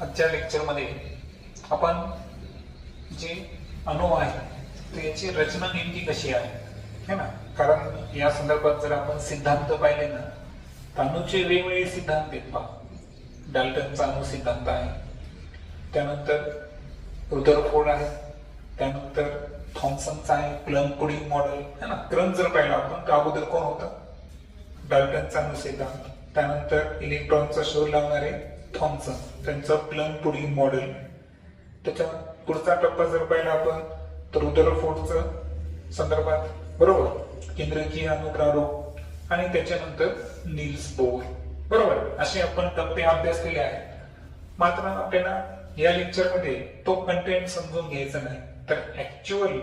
आजच्या लेक्चरमध्ये आपण जे अणु आहे त्याची रचना नेमकी कशी आहे है ना, कारण या संदर्भात जर आपण सिद्धांत पाहिले ना तर अणूचे वेगवेगळे सिद्धांत आहेत पहा. डाल्टनचा अणु सिद्धांत आहे, त्यानंतर रुदरफोर्ड आहे, त्यानंतर थॉम्सनचा आहे, क्लम पुडिंग मॉडेल है ना. क्रम जर पाहिला आपण तर अगोदर कोण होता, डाल्टनचा अणु सिद्धांत, त्यानंतर इलेक्ट्रॉनचा शोध लावणारे थॉम्सन, त्यांचं प्लम पुडिंग मॉडेल. त्याच्या पुढचा टप्पा जर पाहिला आपण तर रुदरफोर्डचं संदर्भात बरोबर, केंद्रकीय अणुप्रारूप, आणि त्याच्यानंतर नील्स बोर बरोबर. असे आपण टप्पे अभ्यासलेले आहेत. मात्र आपल्याला या लेक्चरमध्ये तो कंटेंट समजून घ्यायचा नाही, तर ऍक्च्युअल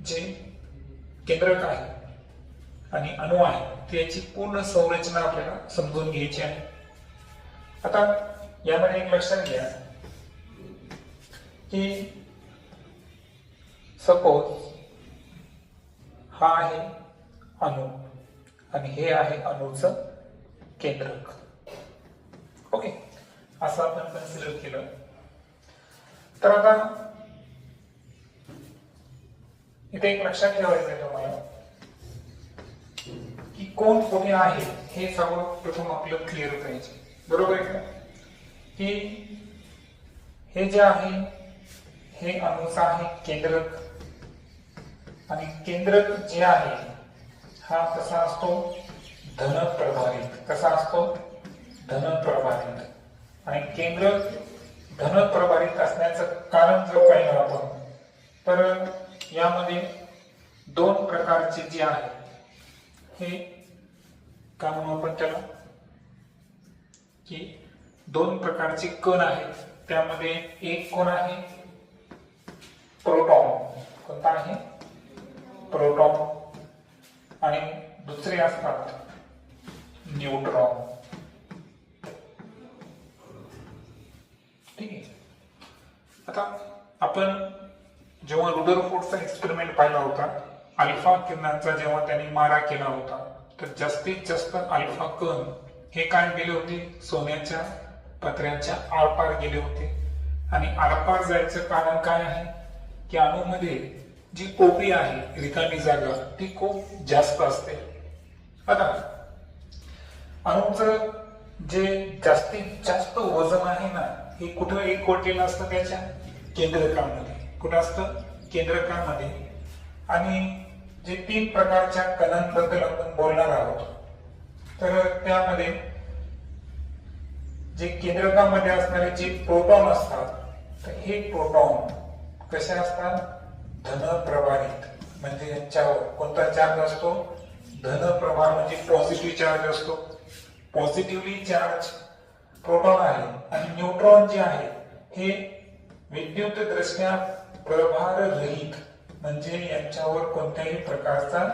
जे केंद्रक आहे आणि अणु आहे त्याची पूर्ण संरचना आपल्याला समजून घ्यायची आहे. आता यामध्ये एक लक्षात घ्या की सपोज हा आहे अणु आणि हे आहे अणुचं केंद्रक. ओके, असं आपण कन्सिडर केलं तर आता इथे एक लक्षात ठेवायचं आहे तुम्हाला की कोण कोणी आहे हे सर्वप्रथम आपलं क्लिअर पाहिजे. बरोबर आहे का, की हे जे आहे हे अणुचं आहे केंद्रक, आणि केंद्रक जे आहे हा कसा असतो, धन प्रभारित. कसा असतो, धन प्रभारित. आणि केंद्रक धन प्रभारित असण्याचं कारण जर पाहिलं आपण तर यामध्ये दोन प्रकारचे जे आहे हे काय म्हणू आपण त्याला, की दोन प्रकारचे कण आहेत. त्यामध्ये एक कोण आहे, प्रोटॉन. कोणता आहे, प्रोटॉन. आणि दुसरे असतात न्यूट्रॉन. ठीक आहे. आता आपण जेव्हा रुदरफोर्डचा एक्सपेरिमेंट पाहिला होता, अल्फा किरणांचा जेव्हा त्यांनी मारा केला होता तर जास्तीत जास्त अल्फा कण हे काय गेले होते, सोन्याच्या पत्र्याच्या आरपार गेले होते. आणि आरपार जायचं कारण काय आहे की अणूमध्ये जी पोकळी आहे, रिकामी जागा, ती खूप जास्त असते. आता अणूचं जे जास्तीत जास्त वजन आहे ना हे कुठं एकवटलेलं असतं, त्याच्या केंद्रकामध्ये. कुठं असतं, केंद्रकामध्ये. आणि जे तीन प्रकारच्या कणांबद्दल आपण बोलणार आहोत तर त्यामध्ये जे केंद्रकामध्ये असणारे जे प्रोटॉन असतात तर हे प्रोटॉन कसे असतात, धन प्रभारित. म्हणजे यांच्यावर कोणता चार्ज असतो, धन प्रभार, म्हणजे पॉझिटिव्ह चार्ज असतो. पॉझिटिव्हली चार्ज प्रोटॉन आहे. आणि न्यूट्रॉन जे आहे हे विद्युत दृष्ट्या प्रभार रहित, म्हणजे यांच्यावर कोणत्याही प्रकारचा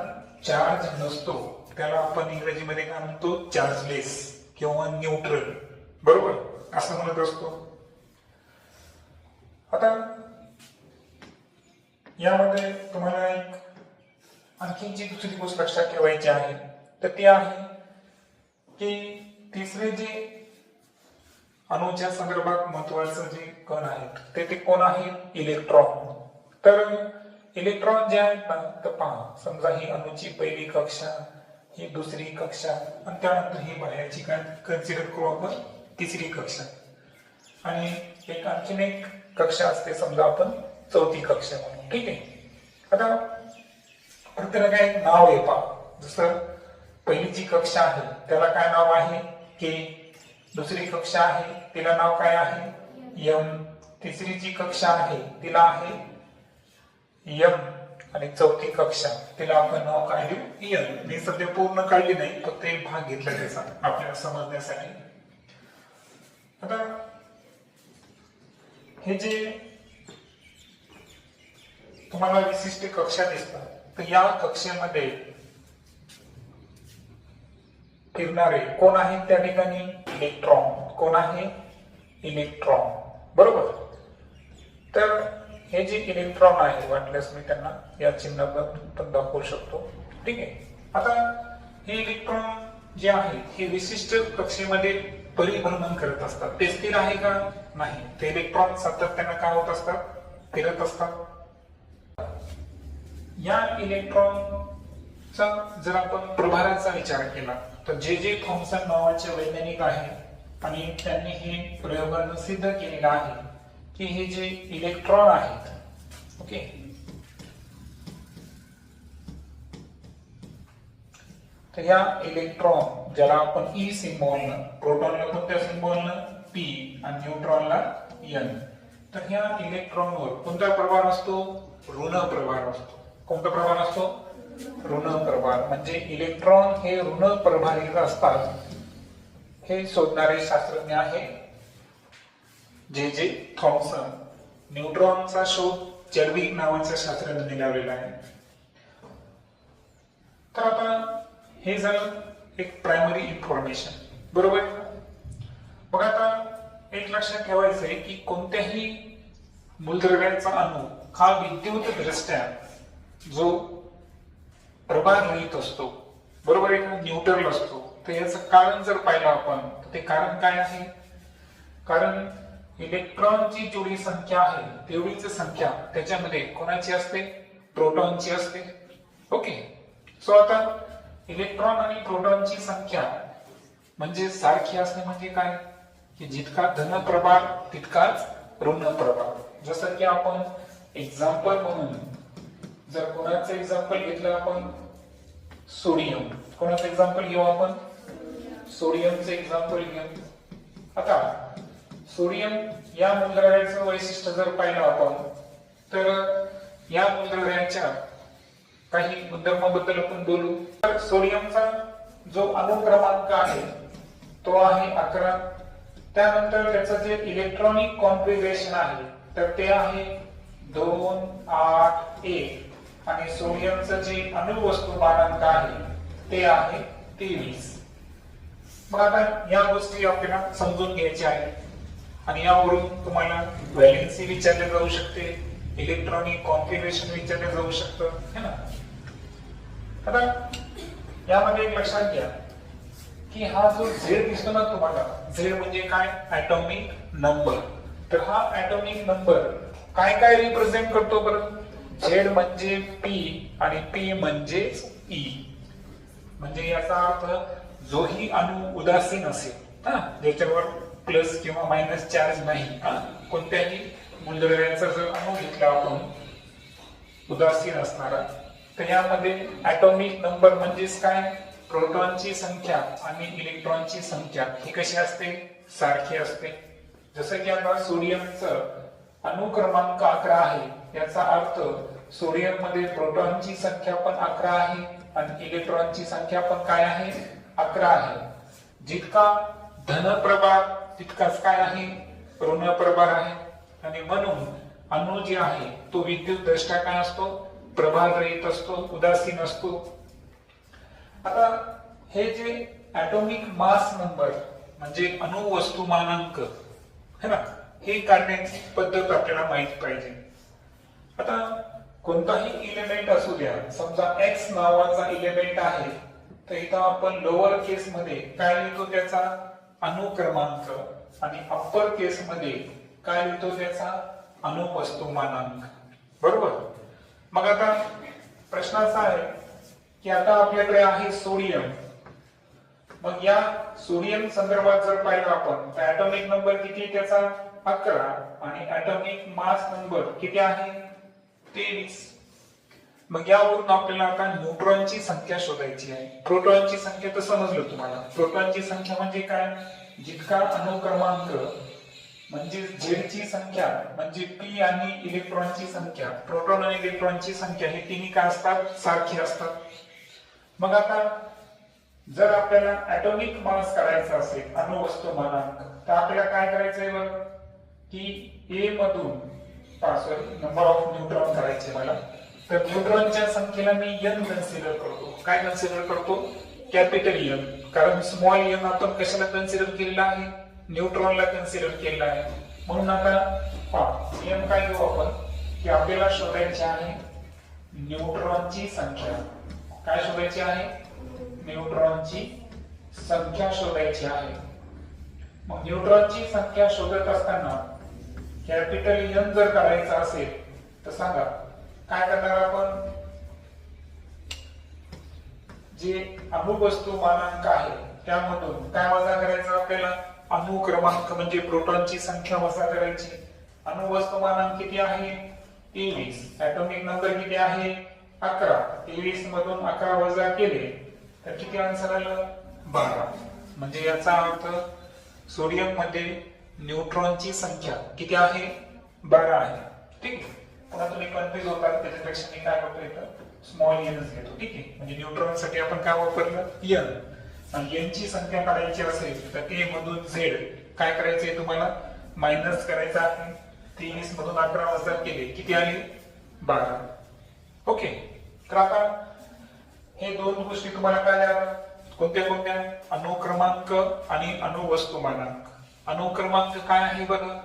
चार्ज नसतो. त्याला आपण इंग्रजीमध्ये काय म्हणतो, चार्जलेस किंवा न्यूट्रल. बरोबर, असं म्हणत असतो. आता यामध्ये तुम्हाला एक आणखी जी दुसरी गोष्ट लक्षात ठेवायची आहे तर ती आहे की तिसरे जे अणूच्या संदर्भात महत्वाचं जे कण आहेत ते कोण आहे, इलेक्ट्रॉन. तर इलेक्ट्रॉन जे आहेत ना तर पहा, समजा ही अणूची पहिली कक्षा, ही दुसरी कक्षा, आणि त्यानंतर ही बाहेरची काय कन्सिडर करू आपण, तिसरी कक्षा. आणि एक आणखीन एक कक्षा असते, समजा आपण चौथी कक्षा म्हणून. ठीक आहे. आता प्रत्येक काय एक नाव आहे पहा. जसं पहिली जी कक्षा आहे त्याला काय नाव आहे, के. दुसरी कक्षा आहे तिला नाव काय आहे, यम. तिसरी जी कक्षा आहे तिला आहे यम. आणि चौथी कक्षा तिला आपण नाव काय देऊ, यम. मी सध्या पूर्ण काढली नाही, फक्त एक भाग घेतला त्याचा आपल्याला समजण्यासाठी. आता हे जे तुम्हाला विशिष्ट कक्षा दिसतात तर या कक्षेमध्ये फिरणारे कोण आहेत त्या ठिकाणी, इलेक्ट्रॉन. कोण आहे, इलेक्ट्रॉन. बरोबर. तर हे जे इलेक्ट्रॉन आहे, वाटल्यास मी त्यांना या चिन्हाबद्दल पण दाखवू शकतो. ठीक आहे. आता हे इलेक्ट्रॉन जे आहे हे विशिष्ट कक्षेमध्ये परिभ्रमण करत असतात. ते स्थिर आहे का? नाही. ते इलेक्ट्रॉन सातत्याने काय होत असतात? फिरत असतात. या इलेक्ट्रॉनचा जर आपण प्रभाराचा विचार केला तर जे थॉम्सन नावाचे वैज्ञानिक आहेत आणि त्यांनी हे प्रयोगानं सिद्ध केलेलं आहे की हे जे इलेक्ट्रॉन आहेत, ओके, तर या इलेक्ट्रॉन ज्याला आपण ई सिम्बॉलनं, प्रोटॉनला कोणत्या सिम्बॉलनं? पी आणि न्यूट्रॉनला एन. तर ह्या इलेक्ट्रॉनवर कोणता प्रभार असतो? ऋण प्रभार असतो. कोणता प्रभार असतो? ऋण प्रभार. म्हणजे इलेक्ट्रॉन हे ऋण प्रभारी असतात हे शोधणारे शास्त्रज्ञ आहे जे थॉम्सन. न्यूट्रॉनचा शोध चॅडविक नावाच्या शास्त्रज्ञाने लावलेला आहे. तर आता हे झालं एक प्रायमरी इन्फॉर्मेशन, बरोबर. मग आता एक लक्षात ठेवायचंय की कोणत्याही मूलद्रव्याचा अणू हा विद्युत दृष्ट्या जो प्रभार रहित असतो, बरोबर आहे का, न्यूट्रल असतो. तर याचं कारण जर पाहिलं आपण तर ते कारण काय आहे? कारण इलेक्ट्रॉनची जेवढी संख्या आहे तेवढीच संख्या त्याच्यामध्ये कोणाची असते? प्रोटॉनची असते. ओके. सो आता इलेक्ट्रॉन आणि प्रोटॉनची संख्या म्हणजे सारखी असणे म्हणजे काय? की जितका धन प्रभार तितकाच ऋण प्रभार. जसं की आपण एक्झाम्पल म्हणून जर कोणाचं एक्झाम्पल घेतलं आपण सोडियम, कोणाचं एक्झाम्पल घेऊ आपण? सोडियमचं एक्झाम्पल घेऊ. आता सोडियम या मूलद्रव्याचं वैशिष्ट्य जर पाहिलं आपण तर या मूलद्रव्याच्या काही गुणधर्माबद्दल आपण बोलू. तर सोडियमचा जो अणु क्रमांक आहे तो आहे 11. त्यानंतर त्याचं जे इलेक्ट्रॉनिक कॉन्फिगरेशन आहे तर ते आहे 2, 8, 1 आणि सोडियमचं जे अणुवस्तुमानांक आहे ते आहे 23. मग आता या गोष्टी आपल्याला समजून घ्यायच्या आहेत आणि यावरून तुम्हाला व्हॅलेन्सी विचारले जाऊ शकते, इलेक्ट्रॉनिक कॉन्फिगरेशन विचारले जाऊ शकतं, है ना. आता यामध्ये एक लक्षात घ्या की हा जो झेड दिसतो ना तुम्हाला, झेड म्हणजे काय? Atomic number. तर हा ऍटॉमिक नंबर काय काय रिप्रेझेंट करतो बरं? झेड म्हणजे पी आणि पी म्हणजे ई. म्हणजे याचा अर्थ जोही अणू उदासीन असेल, ज्याच्यावर प्लस किंवा मायनस चार्ज नाही, कोणत्याही मूलद्रव्याचा जर अणू घेतला आपण उदासीन असणारा, तर यामध्ये ऍटॉमिक नंबर म्हणजेच काय? प्रोटॉनची संख्या आणि इलेक्ट्रॉनची संख्या ही कशी असते? सारखी असते. जसं की आता सोडियमचं अणु क्रमांक 11 आहे, याचा अर्थ सोडियम मध्ये प्रोटॉनची संख्या पण 11 आहे आणि इलेक्ट्रॉनची संख्या पण काय आहे? 11 आहे. जितका धन प्रभार तितकाच काय आहे? ऋण प्रभार आहे. आणि म्हणून अणू जे आहे तो विद्युत दृष्ट्या काय असतो? प्रभार रहित असतो, उदासीन असतो. आता हे जे ऍटॉमिक मास नंबर म्हणजे अणु वस्तुमानांक है ना, हे काढण्याची पद्धत आपल्याला माहित पाहिजे. आता कोणताही इलेमेंट असू द्या, समजा एक्स नावाचा इलेमेंट आहे तर इथं आपण लोअर केस मध्ये काय लिहितो? त्याचा अणु क्रमांक. आणि अप्पर केस मध्ये काय लिहितो? त्याचा अणु वस्तुमानांक, बरोबर. मग आता प्रश्न असा आहे की आता आपल्याकडे आहे सोडियम. मग या सोडियम संदर्भात जर पाहिलं आपण तर ऍटॉमिक नंबर किती? त्याचा 11 आणि ऍटॉमिक मास नंबर किती आहे? 23. मग यावरून आपल्याला आता न्यूट्रॉनची संख्या शोधायची आहे. प्रोटॉनची संख्या तर समजलं तुम्हाला. प्रोटॉनची संख्या म्हणजे काय? जितका अणु क्रमांक म्हणजे झेडची संख्या म्हणजे पी आणि इलेक्ट्रॉनची संख्या, प्रोटॉन आणि इलेक्ट्रॉनची संख्या हे तिन्ही काय असतात? सारखी असतात. मग आता जर आपल्याला ऍटॉमिक मास करायचा असेल, अणु वस्तुमानांक, तर आपल्याला काय करायचंय बरं? की ए मधून नंबर ऑफ न्यूट्रॉन करायचे मला. तर न्यूट्रॉनच्या संख्येला मी एन कन्सिडर करतो. काय कन्सिडर करतो? Capital N. कारण स्मॉल एन आपण कशाला कन्सिडर केलेला आहे? न्यूट्रॉनला कन्सिडर केलेला आहे. म्हणून आता एन काय घेऊ आपण? की आपल्याला शोधायची आहे न्यूट्रॉनची संख्या. काय शोधायची आहे? न्यूट्रॉनची संख्या शोधायची आहे. मग न्यूट्रॉनची संख्या शोधत असताना कॅपिटल N जर करायचा असेल तर सांगा काय करणार आपण? जे अणुवस्तुमानांक आहे त्यामधून काय वजा करायचं आपल्याला? अणु क्रमांक म्हणजे प्रोटॉनची संख्या वजा करायची. अणुवस्तुमानांक किती आहे? 23. ऍटॉमिक नंबर किती आहे? 11. 23 मधून 11 वजा केले तर किती आन्सर आलं? 12. म्हणजे याचा अर्थ सोडियम मध्ये न्यूट्रॉनची संख्या किती आहे? 12 आहे. ठीक आहे. पुन्हा तुम्ही कन्फ्युज होतात त्याच्यापेक्षा मी काय करतो इथं स्मॉल एनच घेतो. ठीक आहे. म्हणजे न्यूट्रॉन साठी आपण काय वापरलं? एन. आणि एन ची संख्या काढायची असेल तर ए मधून झेड काय करायचंय तुम्हाला? मायनस करायचं आहे. 23 मधून 11 वजा केले किती आले? 12. ओके. तर आता हे दोन गोष्टी तुम्हाला कळल्या. कोणत्या कोणत्या? अणु क्रमांक आणि अणुवस्तुमानांक. अणु क्रमांक काय आहे बरं?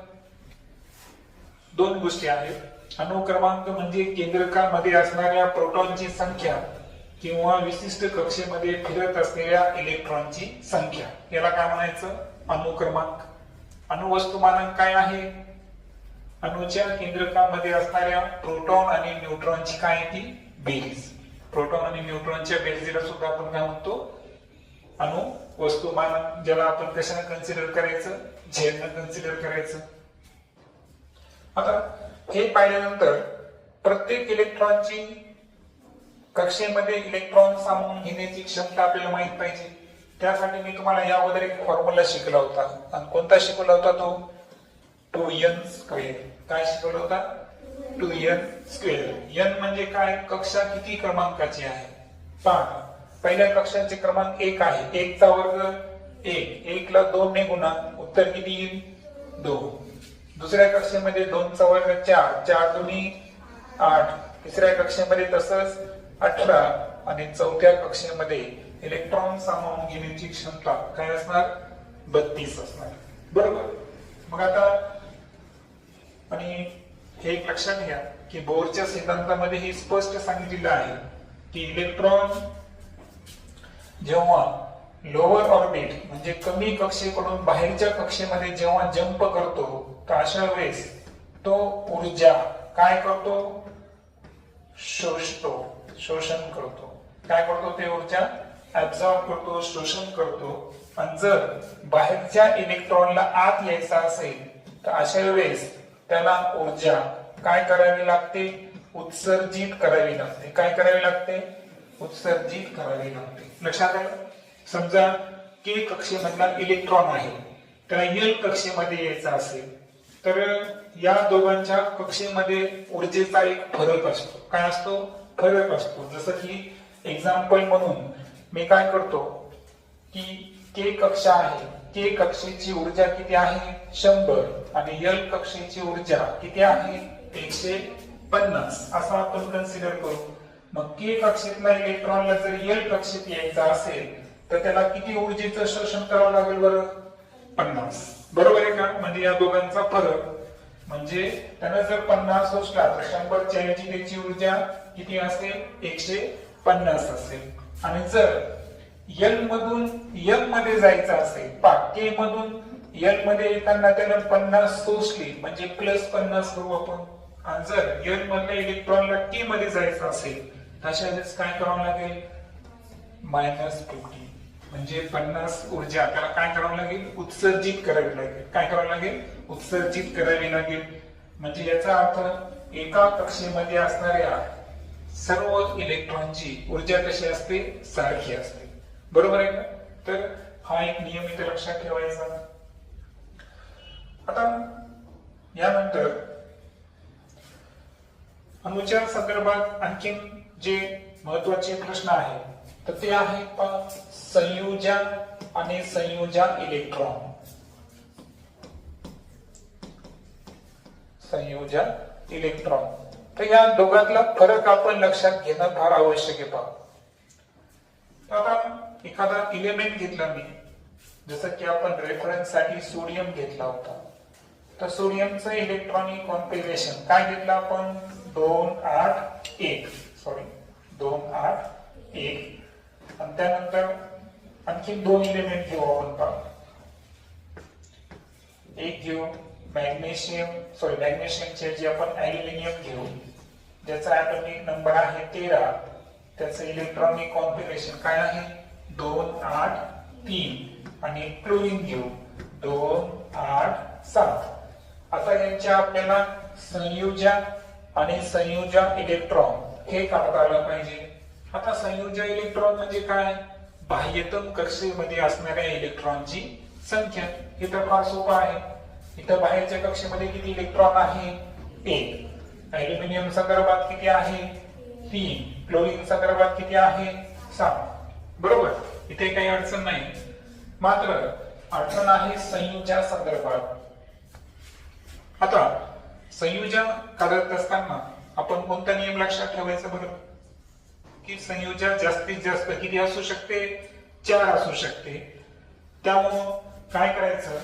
दोन गोष्टी आहेत. अणु क्रमांक म्हणजे केंद्रकामध्ये असणाऱ्या प्रोटॉनची संख्या किंवा विशिष्ट कक्षेमध्ये फिरत असलेल्या इलेक्ट्रॉनची संख्या, याला काय म्हणायचं? अणु क्रमांक. अणुवस्तुमानांक काय आहे? अणूच्या केंद्रकामध्ये असणाऱ्या प्रोटॉन आणि न्यूट्रॉनची काय आहे ती बेरीज. प्रोटॉन आणि न्यूट्रॉनच्या बेरीजला सुद्धा आपण काय म्हणतो? अणु वस्तुमानांक. ज्याला आपण कशाने कन्सिडर करायचं? झेडने कन्सिडर करायचं. आता हे पाहिल्यानंतर प्रत्येक इलेक्ट्रॉनची कक्षेमध्ये इलेक्ट्रॉन सामावून घेण्याची क्षमता आपल्याला माहित पाहिजे. त्यासाठी मी तुम्हाला या अगोदर एक फॉर्म्युला शिकला होता. आणि कोणता शिकवला होता तो? 2n². काय शिकवला होता? 2n². n म्हणजे काय? कक्षा किती क्रमांकाची आहे? पहा, पहिल्या कक्षाचे क्रमांक 1 आहे. 1 चा वर्ग 1. 1 ला 2 ने गुणा, उत्तर किती येईल? 2. दुसऱ्या कक्षेमध्ये 2 चा वर्ग 4. 4 दुनी 8. तिसऱ्या कक्षेमध्ये तसंच 18. आणि चौथ्या कक्षेमध्ये इलेक्ट्रॉन सामावून घेण्याची क्षमता काय असणार? 32 असणार. बरोबर. मग आता आणि हे एक लक्षात घ्या की बोरच्या सिद्धांतामध्ये हे स्पष्ट सांगितलेलं आहे की इलेक्ट्रॉन जेव्हा लोअर ऑर्बिट म्हणजे कमी कक्षेकडून बाहेरच्या कक्षेमध्ये जेव्हा जंप करतो तर अशा वेळेस तो ऊर्जा काय करतो? शोषतो, शोषण करतो. काय करतो? ते ऊर्जा ऍब्सॉर्ब करतो, शोषण करतो. आणि जर बाहेरच्या इलेक्ट्रॉनला आत यायचा असेल तर अशा वेळेस त्याला ऊर्जा काय करावी लागते? उत्सर्जित करावी लागते. काय करावी लागते? उत्सर्जित करावी लागते. लक्षात आलं? समजा के कक्षेमधला इलेक्ट्रॉन आहे, त्याला एल कक्षेमध्ये यायचा असेल तर या दोघांच्या कक्षेमध्ये ऊर्जेचा एक फरक असतो. काय असतो? फरक असतो. जसं की एक्झाम्पल म्हणून मी काय करतो की के कक्षा आहे, के कक्षेची ऊर्जा किती आहे? 100. आणि एल कक्षेची ऊर्जा किती आहे? 150. असं आपण कन्सिडर करू. मग के कक्षेतला इलेक्ट्रॉनला जर एल कक्षेत यायचा असेल तर त्याला किती ऊर्जेचं शोषण करावं लागेल बरं? 50. बरोबर आहे का? म्हणजे या दोघांचा फरक. म्हणजे त्यानं जर 50 शोषला तर 100 च्या ऐवजी त्याची ऊर्जा किती असेल? 150 असेल. आणि जर एल मधून एल मध्ये जायचं असेल, के मधून एल मध्ये येताना त्यानं 50 शोषली म्हणजे +50 करू आपण. आणि जर एल मधल्या इलेक्ट्रॉनला टी मध्ये जायचं असेल अशा वेळेस काय करावं लागेल? -50. म्हणजे 50 ऊर्जा त्याला काय करावं लागेल? उत्सर्जित करावी लागेल. काय करावं लागेल? उत्सर्जित करावी लागेल. म्हणजे याचा अर्थ एका कक्षेमध्ये असणाऱ्या सर्व इलेक्ट्रॉनची ऊर्जा कशी असते? सारखी असते. बरोबर आहे का? तर हा एक नियम इथे लक्षात ठेवायचा. आता यानंतर अणूच्या संदर्भात आणखी जे महत्वाचे प्रश्न आहे तर ते आहे संयोजन आणि संयोजन इलेक्ट्रॉन. संयोजन इलेक्ट्रॉन. तर या दोघांतला फरक आपण लक्षात घेणं फार आवश्यक आहे. आता एखादा इलेमेंट घेतला मी, जसं की आपण रेफरन्स साठी सोडियम घेतला होता, तर सोडियमचं इलेक्ट्रॉनिक कॉन्फिगरेशन काय घेतलं आपण? 281. सॉरी 281. आणि त्यानंतर आणखी 2 इलेमेंट घेऊ आपण. एक घेऊ मॅग्नेशियमच्या ऐवजी आपण ॲल्युमिनियम घेऊ, ज्याचा ॲटॉमिक नंबर आहे 13. त्याचं इलेक्ट्रॉनिक कॉन्फिगरेशन काय आहे 2 8 3. आणि क्लोरीन घेऊ 2 8 7. आता यांच्या आपल्याला संयोजन आणि संयोजक इलेक्ट्रॉन हे काढता आलं पाहिजे. आता संयोजक इलेक्ट्रॉन म्हणजे काय, बाह्यतम कक्षेमध्ये असणाऱ्या इलेक्ट्रॉनची संख्या. हे तर फार सोपं आहे. इथं बाहेरच्या कक्षेमध्ये किती इलेक्ट्रॉन आहे 1. ॲल्युमिनियम संदर्भात किती आहे 3. क्लोरीन संदर्भात किती आहे 7. बरोबर, इथे काही अडचण नाही. मात्र अडचण आहे संयोजक संदर्भात. आता संयोजन काढत असताना आपण कोणता नियम लक्षात ठेवायचा बरं, की संयोजन जास्तीत जास्त किती असू शकते 4 असू शकते. त्यामुळं काय करायचं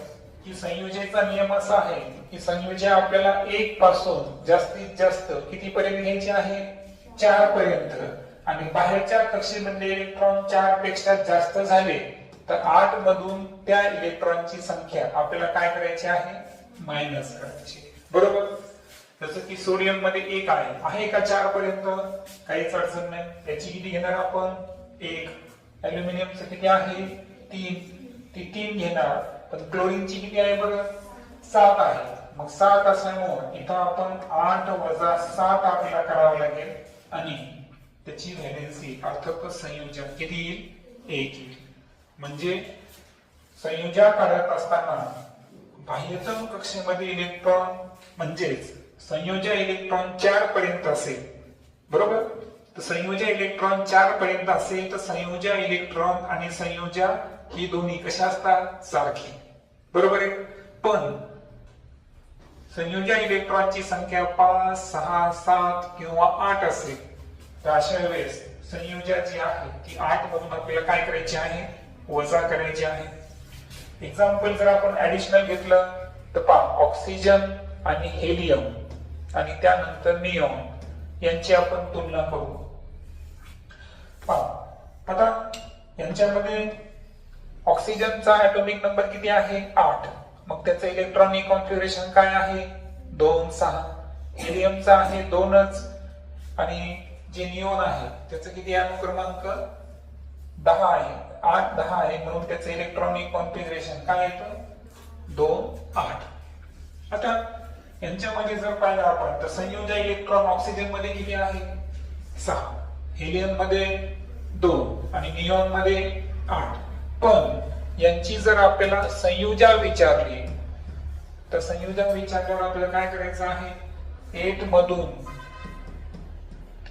की संयोजनाचा नियम असा आहे की संयोजन आपल्याला 1 पासून जास्तीत जास्त किती पर्यंत घ्यायचे आहे 4 पर्यंत. आणि बाहेरच्या कक्षेमध्ये इलेक्ट्रॉन 4 पेक्षा जास्त झाले तर 8 मधून त्या इलेक्ट्रॉनची संख्या आपल्याला काय करायची आहे मायनस करायची. बरोबर, जसं की सोडियम मध्ये 1 आहे का 4 पर्यंत, काहीच अडचण नाही. त्याची किती घेणार आपण 1. ॲल्युमिनियमचं किती आहे 3, ती 3 घेणार. पण क्लोरीनची किती आहे बरं 7 आहे. मग 7 असल्यामुळे इथं आपण 8 वजा 7 आपल्याला करावं लागेल आणि त्याची व्हॅलेन्सी अर्थात संयोजन किती येईल 1 येईल. म्हणजे संयोजन काढत असताना बाह्यतम कक्षेमध्ये इलेक्ट्रॉन म्हणजेच संयोजक इलेक्ट्रॉन 4 पर्यंत असेल. बरोबर, तर संयोजक इलेक्ट्रॉन 4 पर्यंत असेल तर संयोजक इलेक्ट्रॉन आणि संयोजक ही दोन्ही कशा असतात सारखी. बरोबर आहे. पण संयोजक इलेक्ट्रॉनची संख्या 5 6 7 किंवा 8 असेल तर अशा वेळेस संयोजक जी आहे ती 8 मधून आपल्याला काय करायची आहे वजा करायची आहे. एक्झाम्पल जर आपण ऍडिशनल घेतलं तर पहा, ऑक्सिजन आणि हेलियम आणि त्यानंतर निऑन यांची आपण तुलना करू. पहा आता यांच्यामध्ये ऑक्सिजनचा ॲटॉमिक नंबर किती आहे 8. मग त्याचं इलेक्ट्रॉनिक कॉन्फिगरेशन काय आहे 2 6. हेलियमचा आहे 2च. आणि जे निऑन आहे त्याचं किती अनुक्रमांक 10 आहे. 8 10 आहे म्हणून त्याचं इलेक्ट्रॉनिक कॉन्फिगरेशन काय येतं 2 8. आता यांच्यामध्ये जर पाहिलं आपण तर संयोजक इलेक्ट्रॉन ऑक्सिजन मध्ये किती आहे 6, हेलियम मध्ये 2 आणि निऑन मध्ये 8. पण यांची जर आपल्याला संयोजक विचारली तर संयोजक विचारल्यावर आपल्याला काय करायचं आहे 8 मधून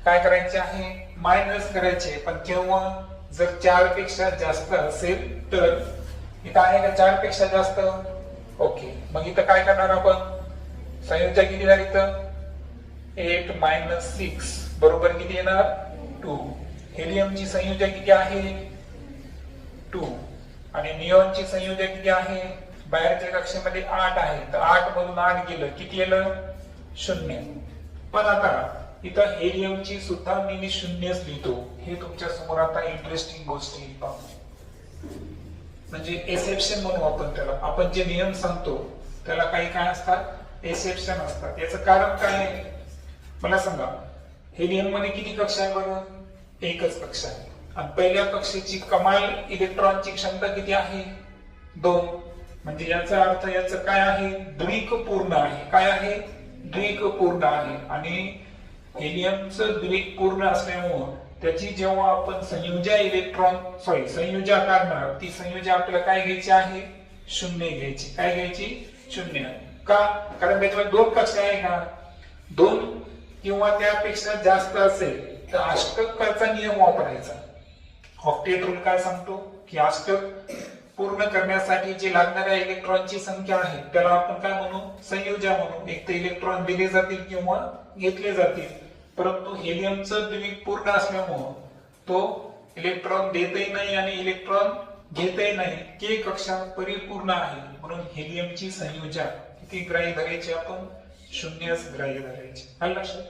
काय करायचे आहे मायनस करायचे. पण केव्हा जर 4 पेक्षा जास्त असेल तर. इथं आहे का 4 पेक्षा जास्त, ओके. मग इथं काय करणार आपण संयोजक किती झाली इथं 8 - 6 बरोबर किती येणार 2. हेलियमची संयोजक किती आहे 2 आणि निऑनची संयोजक किती आहे बाहेरच्या कक्षेमध्ये 8 आहे तर 8 मधून 8 गेलं किती येलं 0. पण आता इथं हेलियमची सुद्धा मी 0च लिहितो. हे तुमच्या समोर आता इंटरेस्टिंग गोष्ट येईल पाहू. म्हणजे एक्सेप्शन म्हणू आपण त्याला. आपण जे नियम सांगतो त्याला काही काय असतात एक्सेप्शन असतात. याचं कारण काय आहे मला सांगा. हेलियम मध्ये किती कक्षा आहे बरं 1च कक्षा आहे. आणि पहिल्या कक्षेची कमाल इलेक्ट्रॉनची क्षमता किती आहे 2. म्हणजे याचा अर्थ याचं काय आहे द्विक पूर्ण आहे. काय आहे द्विक पूर्ण आहे. आणि हेलियमचं द्विक पूर्ण असल्यामुळं त्याची जेव्हा आपण संयोजक काढणार ती संयोजक आपल्याला काय घ्यायची आहे 0 घ्यायची. काय घ्यायची 0. का कारण त्याच्यामध्ये 2 कक्षा आहे का 2 किंवा त्यापेक्षा जास्त असेल तर अष्टकाचा नियम वापरायचा. ऑक्टेट रूल काय सांगतो की अष्टक पूर्ण करण्यासाठी जी लागणाऱ्या इलेक्ट्रॉनची संख्या आहे त्याला आपण काय म्हणू संयोजक म्हणू. एक तर इलेक्ट्रॉन दिले जातील किंवा घेतले जातील. परंतु हेलियमचं द्विक पूर्ण असल्यामुळं तो इलेक्ट्रॉन देतही नाही आणि इलेक्ट्रॉन घेतही नाही. के कक्षा परिपूर्ण आहे म्हणून हेलियमची संयोजक किती ग्राह्य धरायची आपण 0च ग्राह्य धरायची. लक्षात